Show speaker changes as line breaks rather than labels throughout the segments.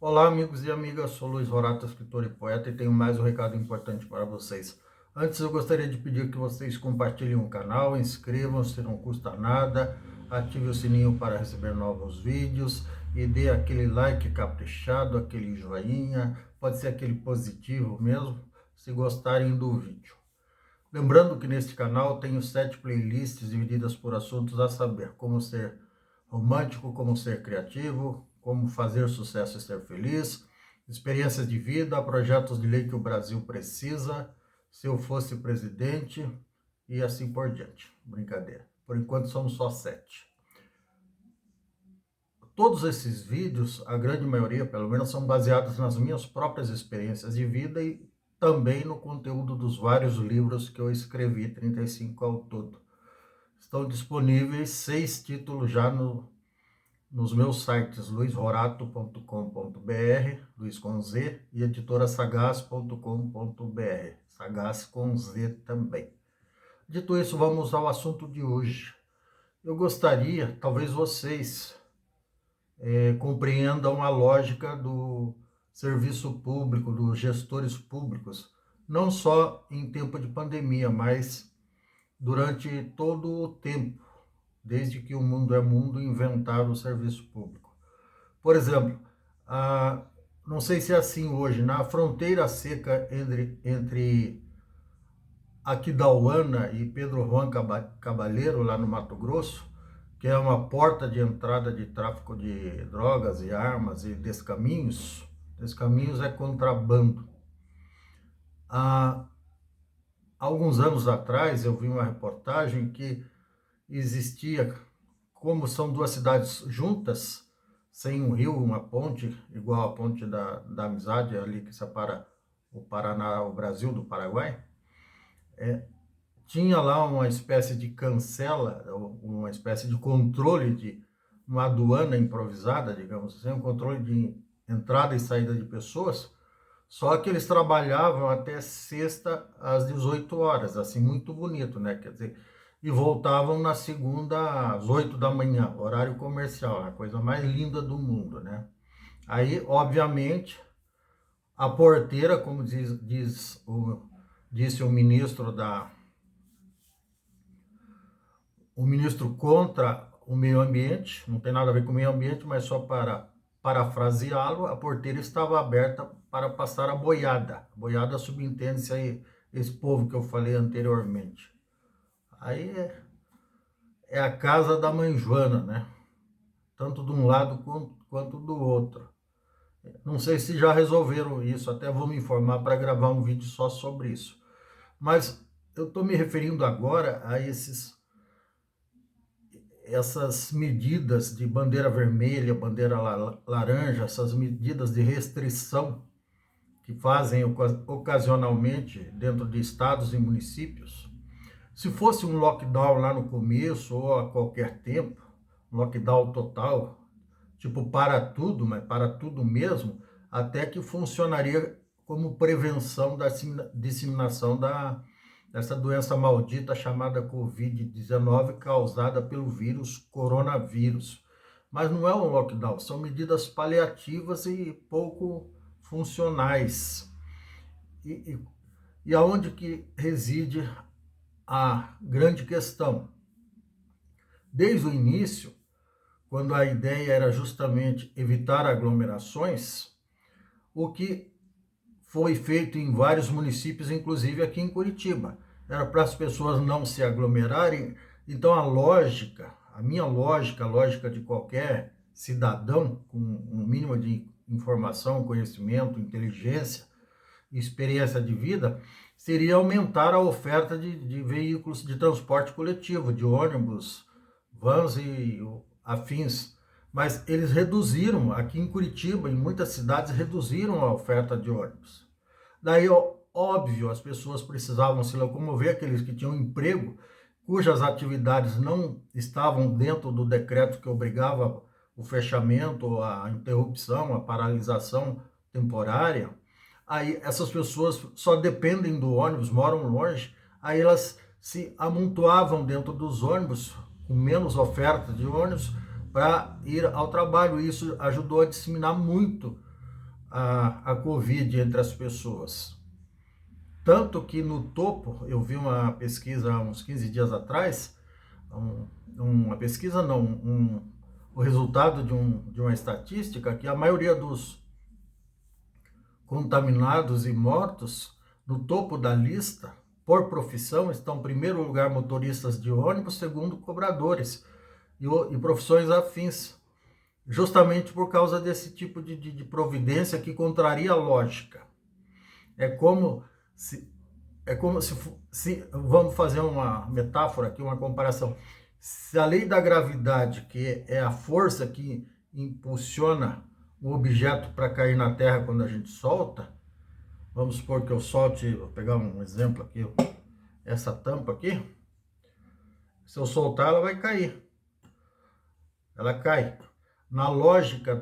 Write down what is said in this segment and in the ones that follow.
Olá, amigos e amigas, sou Luiz Rorato, escritor e poeta, e tenho mais um recado importante para vocês. Antes, eu gostaria de pedir que vocês compartilhem o canal, inscrevam-se, não custa nada, ative o sininho para receber novos vídeos e dê aquele like caprichado, aquele joinha, pode ser aquele positivo mesmo, se gostarem do vídeo. Lembrando que neste canal tenho 7 playlists divididas por assuntos a saber: como ser romântico, como ser criativo, como fazer sucesso e ser feliz, experiências de vida, projetos de lei que o Brasil precisa, se eu fosse presidente e assim por diante. Brincadeira. Por enquanto somos só 7. Todos esses vídeos, a grande maioria pelo menos, são baseados nas minhas próprias experiências de vida e também no conteúdo dos vários livros que eu escrevi, 35 ao todo. Estão disponíveis 6 títulos já nos meus sites luizrorato.com.br, Luiz com Z, e editorasagaz.com.br, Sagaz com Z também. Dito isso, vamos ao assunto de hoje. Eu gostaria, talvez vocês compreendam a lógica do serviço público, dos gestores públicos, não só em tempo de pandemia, mas durante todo o tempo, desde que o mundo é mundo, inventaram o serviço público. Por exemplo, não sei se é assim hoje, na fronteira seca entre Aquidauana e Pedro Juan Cabaleiro, lá no Mato Grosso, que é uma porta de entrada de tráfico de drogas e armas e descaminhos. Descaminhos é contrabando. Há alguns anos atrás eu vi uma reportagem que existia, como são duas cidades juntas, sem um rio, uma ponte, igual a ponte da Amizade, ali que separa o Paraná, o Brasil do Paraguai, tinha lá uma espécie de cancela, uma espécie de controle de uma aduana improvisada, digamos assim, um controle de entrada e saída de pessoas, só que eles trabalhavam até sexta às 18 horas, assim, muito bonito, né? Quer dizer, e voltavam na segunda às 8 da manhã, horário comercial, a coisa mais linda do mundo, né? Aí, obviamente, a porteira, como disse o ministro contra o meio ambiente, não tem nada a ver com o meio ambiente, mas só para parafraseá-lo, a porteira estava aberta para passar a boiada. A boiada subentende-se aí esse povo que eu falei anteriormente. Aí é a casa da mãe Joana, né? Tanto de um lado quanto do outro. Não sei se já resolveram isso, até vou me informar para gravar um vídeo só sobre isso. Mas eu estou me referindo agora a essas medidas de bandeira vermelha, bandeira laranja, essas medidas de restrição que fazem ocasionalmente dentro de estados e municípios. Se fosse um lockdown lá no começo ou a qualquer tempo, um lockdown total, tipo para tudo, mas para tudo mesmo, até que funcionaria como prevenção da disseminação dessa doença maldita chamada Covid-19, causada pelo vírus coronavírus. Mas não é um lockdown, são medidas paliativas e pouco funcionais. E aonde que reside a grande questão? Desde o início, quando a ideia era justamente evitar aglomerações, o que foi feito em vários municípios, inclusive aqui em Curitiba. Era para as pessoas não se aglomerarem. Então a minha lógica, a lógica de qualquer cidadão com um mínimo de informação, conhecimento, inteligência e experiência de vida, seria aumentar a oferta de veículos de transporte coletivo, de ônibus, vans e afins. Mas eles reduziram, aqui em Curitiba, em muitas cidades, reduziram a oferta de ônibus. Daí, óbvio, as pessoas precisavam se locomover, aqueles que tinham emprego, cujas atividades não estavam dentro do decreto que obrigava o fechamento, a interrupção, a paralisação temporária. Aí essas pessoas só dependem do ônibus, moram longe, aí elas se amontoavam dentro dos ônibus, com menos oferta de ônibus, para ir ao trabalho. Isso ajudou a disseminar muito a Covid entre as pessoas. Tanto que no topo, eu vi uma pesquisa há uns 15 dias atrás, uma pesquisa não, o resultado de uma estatística, que a maioria dos contaminados e mortos, no topo da lista, por profissão, estão em primeiro lugar motoristas de ônibus, segundo cobradores e profissões afins, justamente por causa desse tipo de providência que contraria a lógica. É como se, vamos fazer uma metáfora aqui, uma comparação. Se a lei da gravidade, que é a força que impulsiona um objeto para cair na Terra quando a gente solta, vamos supor que eu solte, vou pegar um exemplo aqui, essa tampa aqui, se eu soltar ela vai cair, ela cai. Na lógica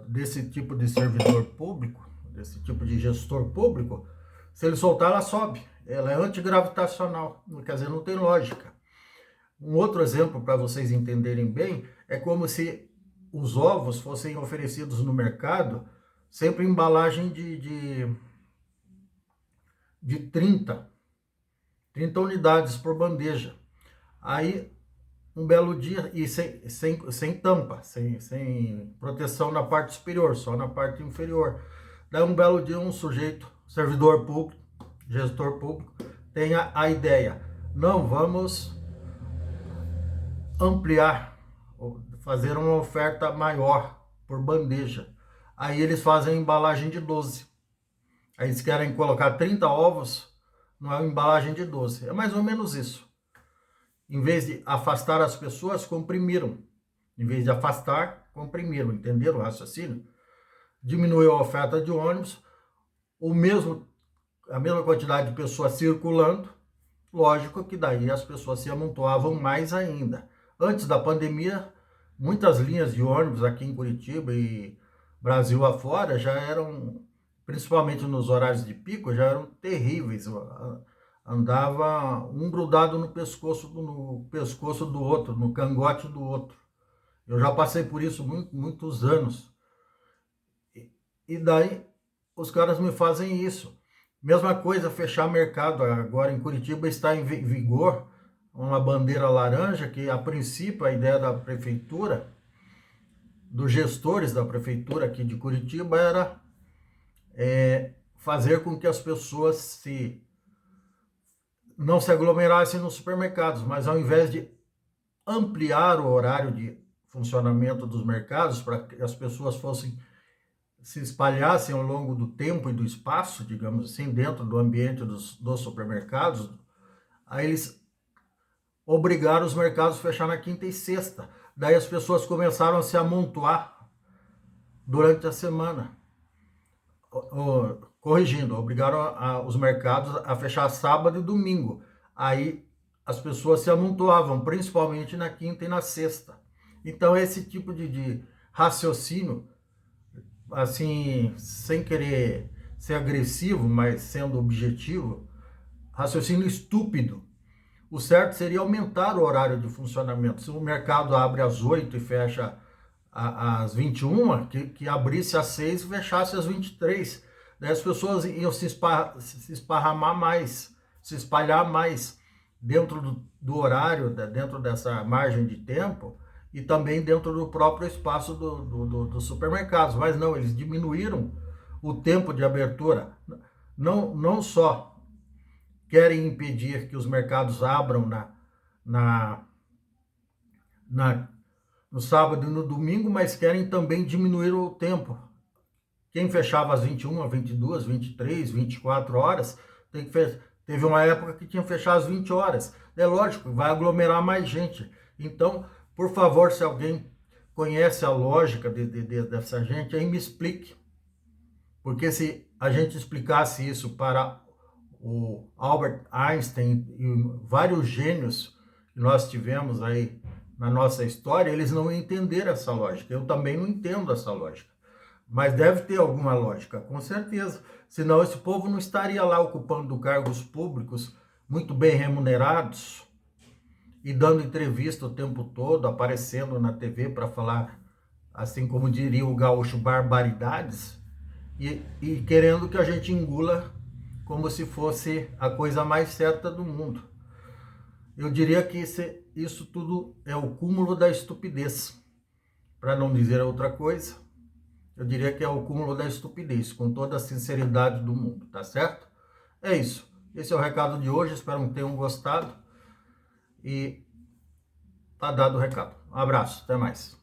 desse tipo de servidor público, desse tipo de gestor público, se ele soltar ela sobe, ela é antigravitacional, quer dizer, não tem lógica. Um outro exemplo para vocês entenderem bem, é como se os ovos fossem oferecidos no mercado sempre em embalagem de 30 unidades por bandeja. Aí, um belo dia, e sem tampa, sem proteção na parte superior, só na parte inferior. Daí, um belo dia, um sujeito, servidor público, gestor público, tem a ideia, não, vamos ampliar, fazer uma oferta maior por bandeja. Aí eles fazem embalagem de 12. Aí eles querem colocar 30 ovos numa embalagem de 12. É mais ou menos isso. Em vez de afastar as pessoas, comprimiram. Em vez de afastar, comprimiram. Entenderam o raciocínio? Diminuiu a oferta de ônibus, a mesma quantidade de pessoas circulando. Lógico que daí as pessoas se amontoavam mais ainda. Antes da pandemia, muitas linhas de ônibus aqui em Curitiba e Brasil afora já eram, principalmente nos horários de pico, já eram terríveis. Andava um grudado no pescoço do outro, no cangote do outro. Eu já passei por isso muitos anos. E daí os caras me fazem isso. Mesma coisa, fechar mercado. Agora em Curitiba está em vigor uma bandeira laranja, que a princípio a ideia da prefeitura, dos gestores da prefeitura aqui de Curitiba, era fazer com que as pessoas não se aglomerassem nos supermercados, mas ao invés de ampliar o horário de funcionamento dos mercados para que as pessoas se espalhassem ao longo do tempo e do espaço, digamos assim, dentro do ambiente dos supermercados, aí eles obrigaram os mercados a fechar na quinta e sexta. Daí as pessoas começaram a se amontoar durante a semana. Corrigindo, obrigaram os mercados a fechar sábado e domingo. Aí as pessoas se amontoavam, principalmente na quinta e na sexta. Então esse tipo de raciocínio, assim, sem querer ser agressivo, mas sendo objetivo, raciocínio estúpido. O certo seria aumentar o horário de funcionamento. Se o mercado abre às 8 e fecha às 21, que abrisse às 6 e fechasse às 23. Daí as pessoas iam se esparramar mais, se espalhar mais dentro do horário, dentro dessa margem de tempo, e também dentro do próprio espaço dos supermercados. Mas não, eles diminuíram o tempo de abertura. Não só querem impedir que os mercados abram no sábado e no domingo, mas querem também diminuir o tempo. Quem fechava às 21, 22, 23, 24 horas, teve uma época que tinha que fechar às 20 horas. É lógico, vai aglomerar mais gente. Então, por favor, se alguém conhece a lógica dessa gente, aí me explique. Porque se a gente explicasse isso para o Albert Einstein e vários gênios que nós tivemos aí na nossa história, eles não entenderam essa lógica. Eu também não entendo essa lógica. Mas deve ter alguma lógica, com certeza. Senão esse povo não estaria lá ocupando cargos públicos muito bem remunerados e dando entrevista o tempo todo, aparecendo na TV para falar, assim como diria o gaúcho, barbaridades. e querendo que a gente engula como se fosse a coisa mais certa do mundo. Eu diria que isso tudo é o cúmulo da estupidez, para não dizer outra coisa. Eu diria que é o cúmulo da estupidez, com toda a sinceridade do mundo, tá certo? É isso. Esse é o recado de hoje, espero que tenham gostado. E tá dado o recado. Um abraço, até mais.